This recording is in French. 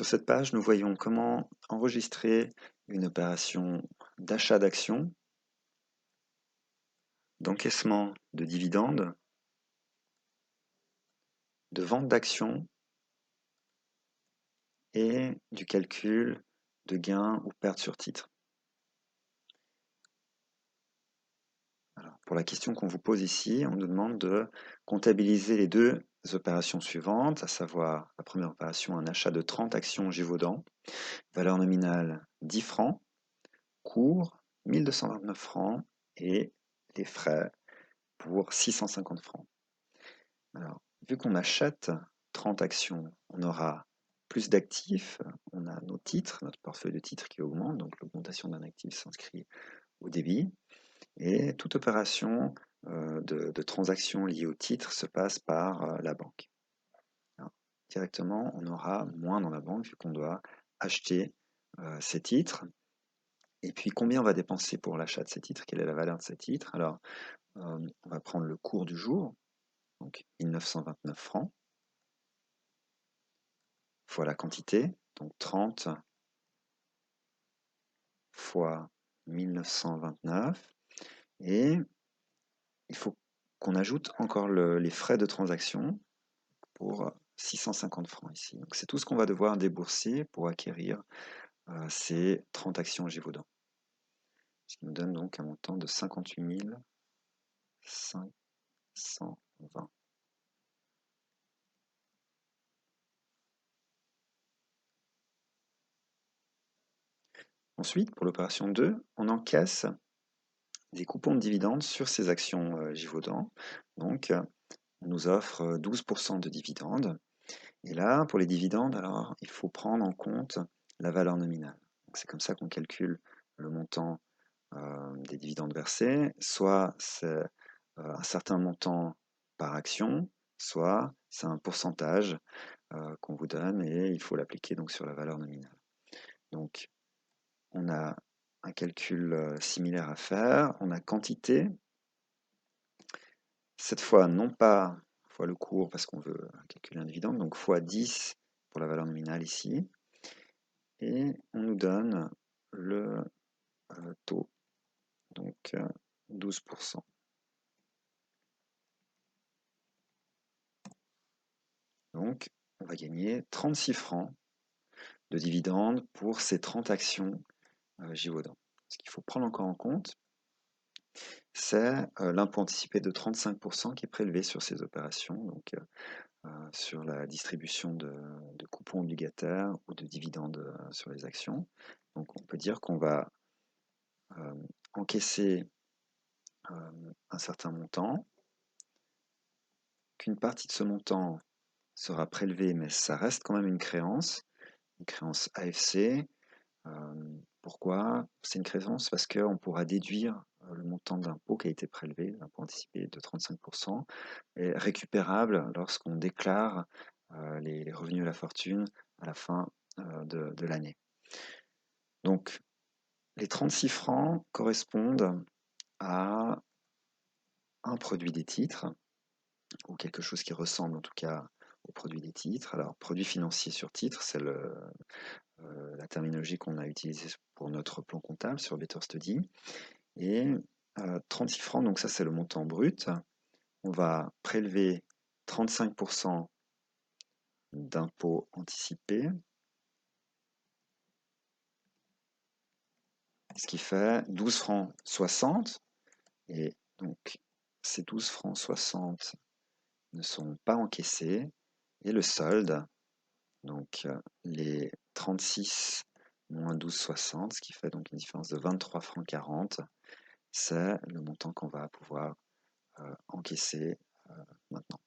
Sur cette page, nous voyons comment enregistrer une opération d'achat d'actions, d'encaissement de dividendes, de vente d'actions et du calcul de gains ou pertes sur titre. Alors, pour la question qu'on vous pose ici, on nous demande de comptabiliser les deux opérations suivantes, à savoir la première opération, un achat de 30 actions Givaudan, valeur nominale 10 francs, cours 1229 francs et les frais pour 650 francs. Alors, vu qu'on achète 30 actions, on aura plus d'actifs, on a nos titres, notre portefeuille de titres qui augmente, donc l'augmentation d'un actif s'inscrit au débit, et toute opération de transaction liée au titre se passe par la banque. Alors, directement, on aura moins dans la banque vu qu'on doit acheter ces titres. Et puis, combien on va dépenser pour l'achat de ces titres? Quelle est la valeur de ces titres? Alors, on va prendre le cours du jour, donc 1929 francs, fois la quantité, donc 30 fois 1929, et il faut qu'on ajoute encore les frais de transaction pour 650 francs ici. Donc c'est tout ce qu'on va devoir débourser pour acquérir ces 30 actions Givaudan. Ce qui nous donne donc un montant de 58 520. Ensuite, pour l'opération 2, on encaisse des coupons de dividendes sur ces actions Givaudan. Donc, on nous offre 12% de dividendes. Et là, pour les dividendes, alors, il faut prendre en compte la valeur nominale. C'est comme ça qu'on calcule le montant des dividendes versés. Soit c'est un certain montant par action, soit c'est un pourcentage qu'on vous donne et il faut l'appliquer donc sur la valeur nominale. Donc, on a un calcul similaire à faire. On a quantité. Cette fois, non pas fois le cours parce qu'on veut calculer un dividende, donc fois 10 pour la valeur nominale ici. Et on nous donne le taux, donc 12%. Donc, on va gagner 36 francs de dividendes pour ces 30 actions Givaudan. Ce qu'il faut prendre encore en compte, c'est l'impôt anticipé de 35% qui est prélevé sur ces opérations, donc sur la distribution de coupons obligataires ou de dividendes sur les actions. Donc on peut dire qu'on va encaisser un certain montant, qu'une partie de ce montant sera prélevée, mais ça reste quand même une créance AFC. Pourquoi c'est une créance? Parce qu'on pourra déduire le montant d'impôt qui a été prélevé, l'impôt anticipé de 35%, est récupérable lorsqu'on déclare les revenus de la fortune à la fin de l'année. Donc, les 36 francs correspondent à un produit des titres, ou quelque chose qui ressemble en tout cas au produit des titres. Alors, produit financier sur titre, c'est la terminologie qu'on a utilisée pour notre plan comptable sur Better Study. Et 36 francs, donc ça c'est le montant brut. On va prélever 35% d'impôt anticipé, ce qui fait 12 francs 60. Et donc ces 12 francs 60 ne sont pas encaissés. Et le solde, donc les 36 moins 12,60, ce qui fait donc une différence de 23 francs 40, c'est le montant qu'on va pouvoir encaisser maintenant.